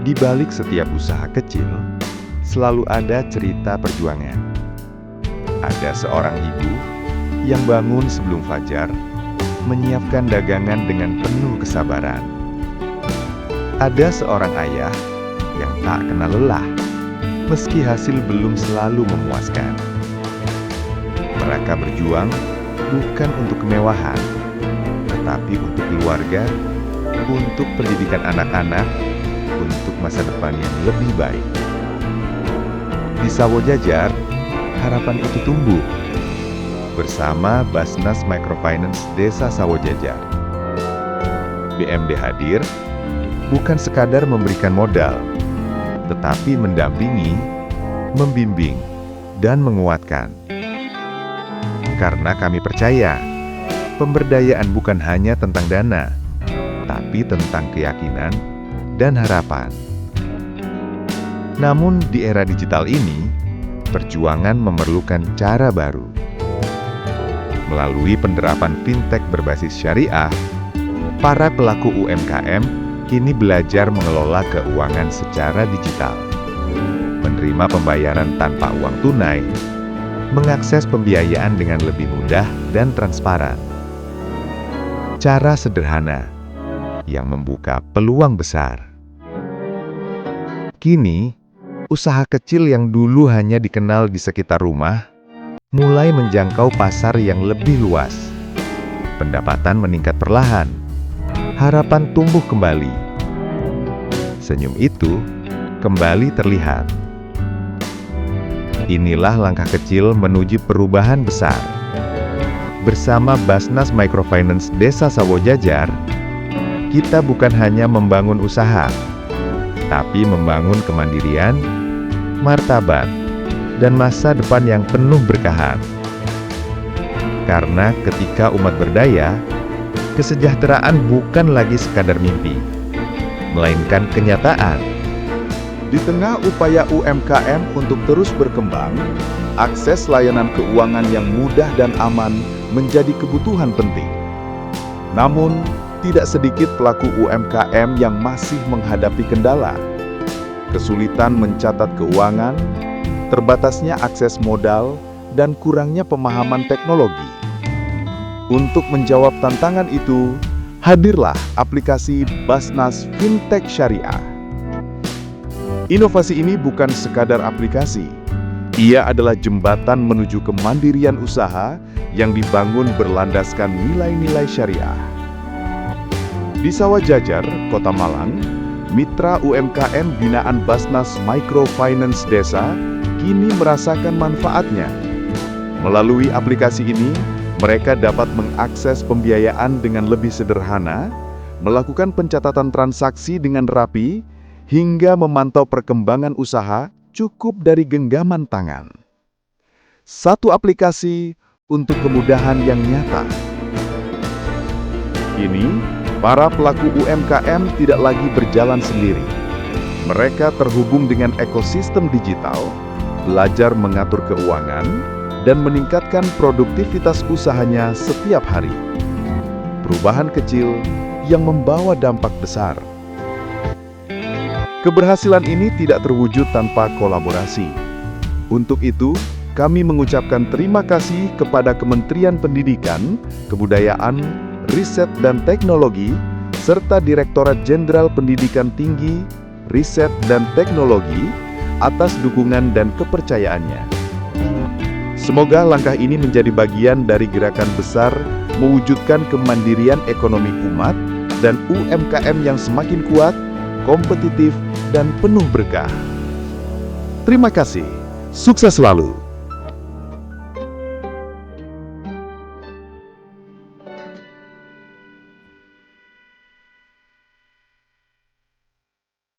Di balik setiap usaha kecil, selalu ada cerita perjuangan. Ada seorang ibu yang bangun sebelum fajar, menyiapkan dagangan dengan penuh kesabaran. Ada seorang ayah yang tak kenal lelah, meski hasil belum selalu memuaskan. Mereka berjuang bukan untuk kemewahan, tetapi untuk keluarga, untuk pendidikan anak-anak, untuk masa depan yang lebih baik. Di Sawojajar, harapan itu tumbuh bersama Basnas Microfinance Desa Sawojajar. BMD hadir bukan sekadar memberikan modal, tetapi mendampingi, membimbing, dan menguatkan. Karena kami percaya, pemberdayaan bukan hanya tentang dana, tapi tentang keyakinan dan harapan. Namun di era digital ini, perjuangan memerlukan cara baru. Melalui penerapan fintech berbasis syariah, para pelaku UMKM kini belajar mengelola keuangan secara digital, menerima pembayaran tanpa uang tunai, mengakses pembiayaan dengan lebih mudah dan transparan. Cara sederhana yang membuka peluang besar. Kini, usaha kecil yang dulu hanya dikenal di sekitar rumah, mulai menjangkau pasar yang lebih luas. Pendapatan meningkat perlahan, harapan tumbuh kembali. Senyum itu kembali terlihat. Inilah langkah kecil menuju perubahan besar. Bersama Basnas Microfinance Desa Sawojajar, kita bukan hanya membangun usaha, tapi membangun kemandirian, martabat, dan masa depan yang penuh berkah. Karena ketika umat berdaya, kesejahteraan bukan lagi sekadar mimpi, melainkan kenyataan. Di tengah upaya UMKM untuk terus berkembang, akses layanan keuangan yang mudah dan aman menjadi kebutuhan penting. Namun, tidak sedikit pelaku UMKM yang masih menghadapi kendala. Kesulitan mencatat keuangan, terbatasnya akses modal, dan kurangnya pemahaman teknologi. Untuk menjawab tantangan itu, hadirlah aplikasi Basnas Fintech Syariah. Inovasi ini bukan sekadar aplikasi. Ia adalah jembatan menuju kemandirian usaha yang dibangun berlandaskan nilai-nilai syariah. Di Sawojajar, Kota Malang, mitra UMKM binaan Basnas Microfinance Desa kini merasakan manfaatnya. Melalui aplikasi ini, mereka dapat mengakses pembiayaan dengan lebih sederhana, melakukan pencatatan transaksi dengan rapi, hingga memantau perkembangan usaha cukup dari genggaman tangan. Satu aplikasi untuk kemudahan yang nyata. Kini, para pelaku UMKM tidak lagi berjalan sendiri. Mereka terhubung dengan ekosistem digital, belajar mengatur keuangan, dan meningkatkan produktivitas usahanya setiap hari. Perubahan kecil yang membawa dampak besar. Keberhasilan ini tidak terwujud tanpa kolaborasi. Untuk itu, kami mengucapkan terima kasih kepada Kementerian Pendidikan, Kebudayaan, Riset dan Teknologi, serta Direktorat Jenderal Pendidikan Tinggi, Riset dan Teknologi atas dukungan dan kepercayaannya. Semoga langkah ini menjadi bagian dari gerakan besar mewujudkan kemandirian ekonomi umat dan UMKM yang semakin kuat, kompetitif, dan penuh berkah. Terima kasih. Sukses selalu.